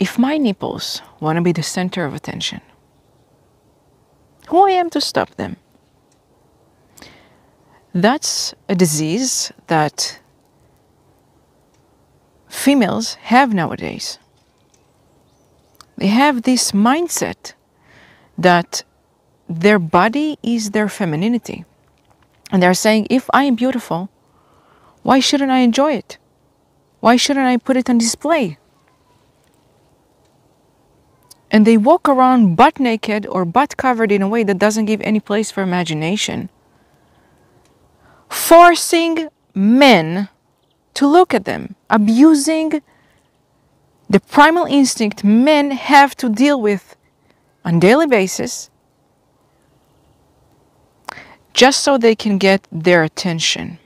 if my nipples want to be the center of attention, who I am to stop them? That's a disease that females have nowadays. They have this mindset that their body is their femininity. And they're saying, if I am beautiful, why shouldn't I enjoy it? Why shouldn't I put it on display? And they walk around butt naked or butt covered in a way that doesn't give any place for imagination, forcing men to look at them, abusing the primal instinct men have to deal with on a daily basis, just so they can get their attention.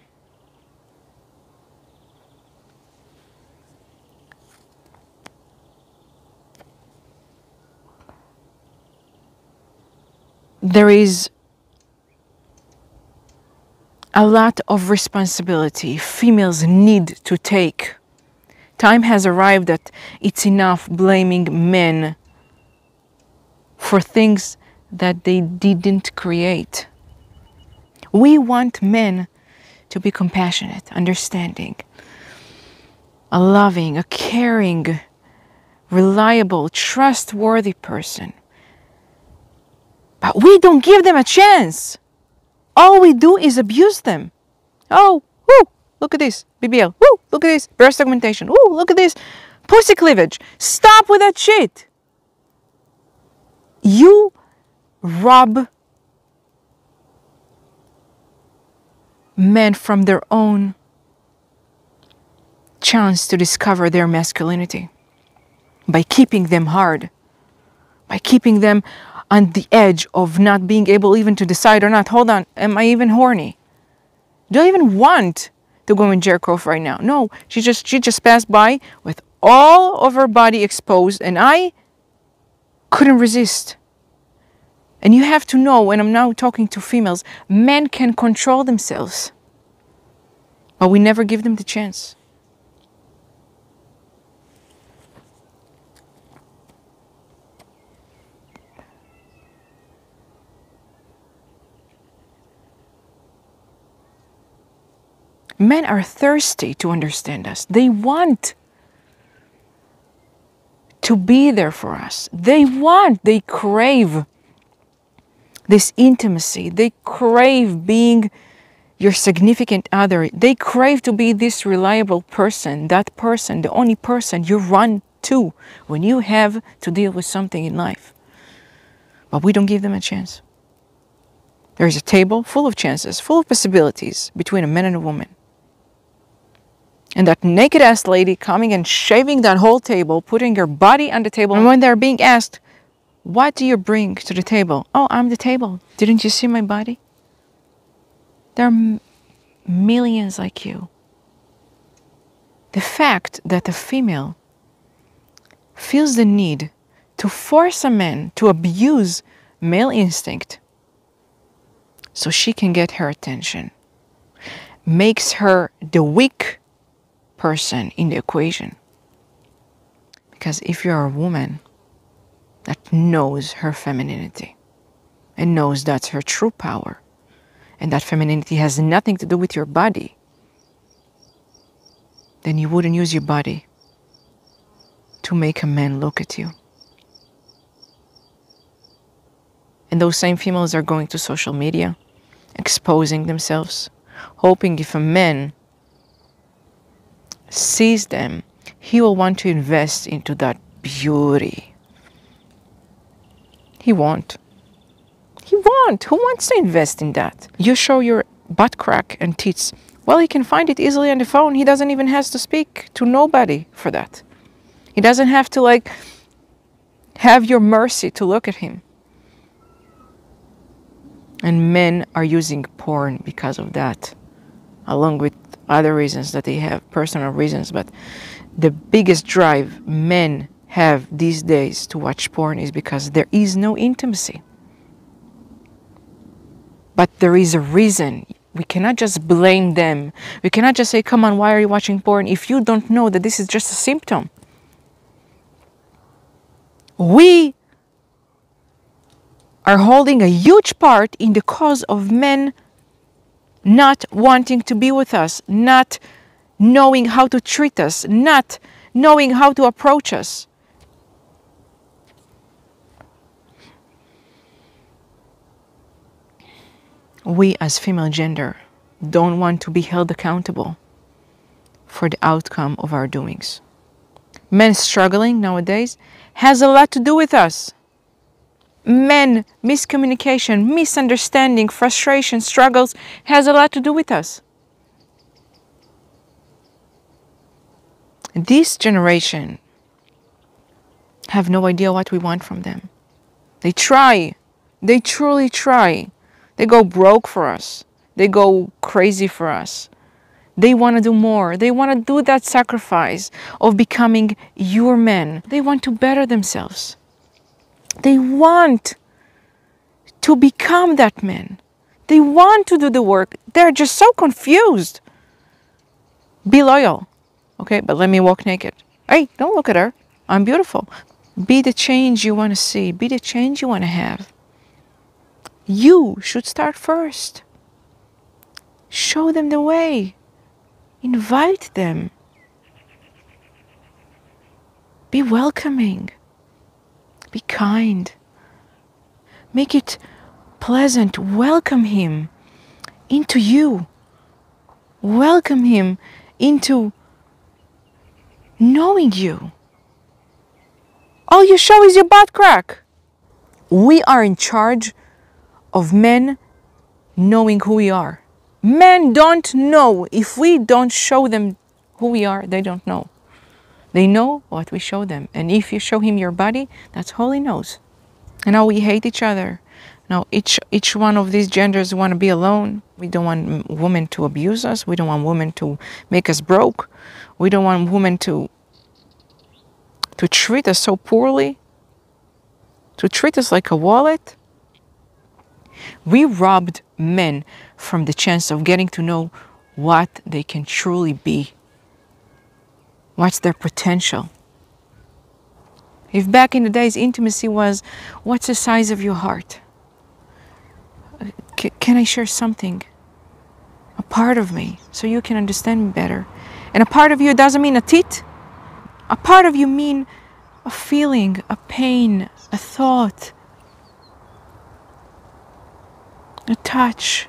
There is a lot of responsibility females need to take. Time has arrived that it's enough blaming men for things that they didn't create. We want men to be compassionate, understanding, a loving, a caring, reliable, trustworthy person. But we don't give them a chance. All we do is abuse them. Oh, woo, look at this, BBL. Woo, look at this, breast augmentation. Woo, look at this, pussy cleavage. Stop with that shit. You rob men from their own chance to discover their masculinity by keeping them hard, by keeping them on the edge of not being able even to decide or not. Hold on, am I even horny? Do I even want to go in jerk off right now? No, she just passed by with all of her body exposed and I couldn't resist. And you have to know, when I'm now talking to females, men can control themselves, but we never give them the chance. Men are thirsty to understand us. They want to be there for us. They crave this intimacy. They crave being your significant other. They crave to be this reliable person, that person, the only person you run to when you have to deal with something in life. But we don't give them a chance. There is a table full of chances, full of possibilities between a man and a woman. And that naked ass lady coming and shaving that whole table, putting her body on the table. And when they're being asked, what do you bring to the table? Oh, I'm the table. Didn't you see my body? There are millions like you. The fact that a female feels the need to force a man to abuse male instinct so she can get her attention makes her the weak person in the equation. Because if you're a woman that knows her femininity and knows that's her true power, and that femininity has nothing to do with your body, then you wouldn't use your body to make a man look at you. And those same females are going to social media, exposing themselves, hoping if a man sees them, he will want to invest into that beauty. He won't. He won't. Who wants to invest in that? You show your butt crack and tits. Well, he can find it easily on the phone. He doesn't even have to speak to nobody for that. He doesn't have to have your mercy to look at him. And men are using porn because of that, along with other reasons that they have, personal reasons. But the biggest drive men have these days to watch porn is because there is no intimacy. But there is a reason. We cannot just blame them. We cannot just say, come on, why are you watching porn? If you don't know that this is just a symptom. We are holding a huge part in the cause of men not wanting to be with us, not knowing how to treat us, not knowing how to approach us. We as female gender don't want to be held accountable for the outcome of our doings. Men struggling nowadays has a lot to do with us. Men, miscommunication, misunderstanding, frustration, struggles has a lot to do with us. This generation have no idea what we want from them. They try. They truly try. They go broke for us. They go crazy for us. They want to do more. They want to do that sacrifice of becoming your men. They want to better themselves. They want to become that man. They want to do the work. They're just so confused. Be loyal. Okay, but let me walk naked. Hey, don't look at her. I'm beautiful. Be the change you want to see. Be the change you want to have. You should start first. Show them the way. Invite them. Be welcoming. Be kind. Make it pleasant. Welcome him into you. Welcome him into knowing you. All you show is your butt crack. We are in charge of men knowing who we are. Men don't know. If we don't show them who we are, they don't know. They know what we show them. And if you show him your body, that's all he knows. And now we hate each other. Now each one of these genders want to be alone. We don't want women to abuse us. We don't want women to make us broke. We don't want women to treat us so poorly, to treat us like a wallet. We robbed men from the chance of getting to know what they can truly be. What's their potential? If back in the days intimacy was, what's the size of your heart? Can I share something? A part of me, so you can understand me better. And a part of you doesn't mean a tit. A part of you mean a feeling, a pain, a thought, a touch,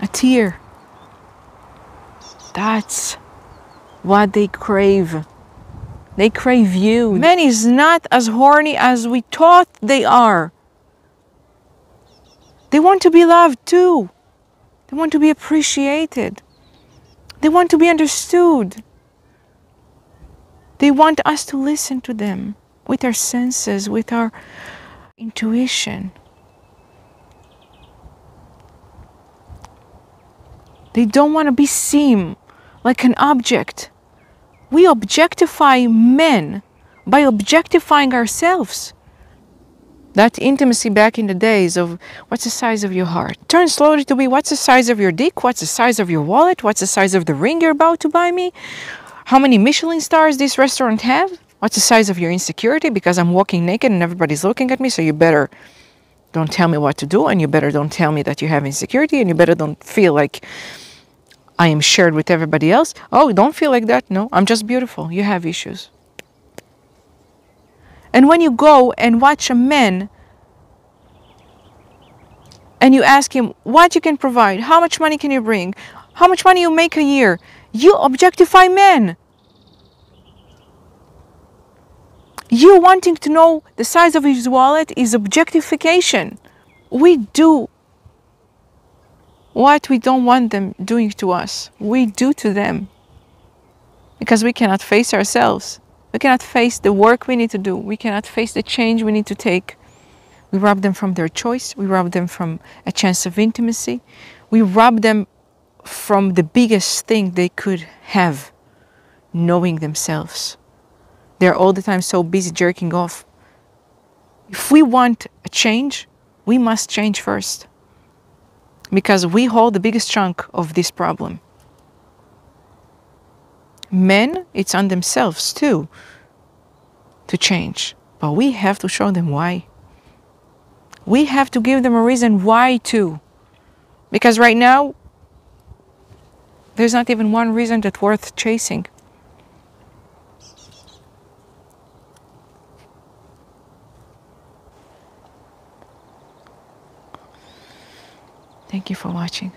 a tear. That's what they crave. They crave you. Men is not as horny as we thought they are. They want to be loved too. They want to be appreciated. They want to be understood. They want us to listen to them with our senses, with our intuition. They don't want to be seen like an object. We objectify men by objectifying ourselves. That intimacy back in the days of what's the size of your heart turns slowly to be what's the size of your dick, what's the size of your wallet, what's the size of the ring you're about to buy me, how many Michelin stars this restaurant have, what's the size of your insecurity because I'm walking naked and everybody's looking at me, so you better don't tell me what to do, and you better don't tell me that you have insecurity, and you better don't feel like I am shared with everybody else. Oh, don't feel like that. No, I'm just beautiful. You have issues. And when you go and watch a man and you ask him what you can provide, how much money can you bring, how much money you make a year, you objectify men. You wanting to know the size of his wallet is objectification. We do what we don't want them doing to us. We do to them because we cannot face ourselves. We cannot face the work we need to do. We cannot face the change we need to take. We rob them from their choice. We rob them from a chance of intimacy. We rob them from the biggest thing they could have, knowing themselves. They're all the time so busy jerking off. If we want a change, we must change first, because we hold the biggest chunk of this problem. Men, it's on themselves too to change. But we have to show them why. We have to give them a reason why too. Because right now, there's not even one reason that's worth chasing. Thank you for watching.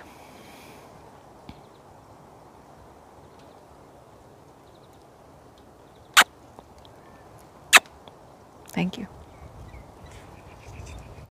Thank you.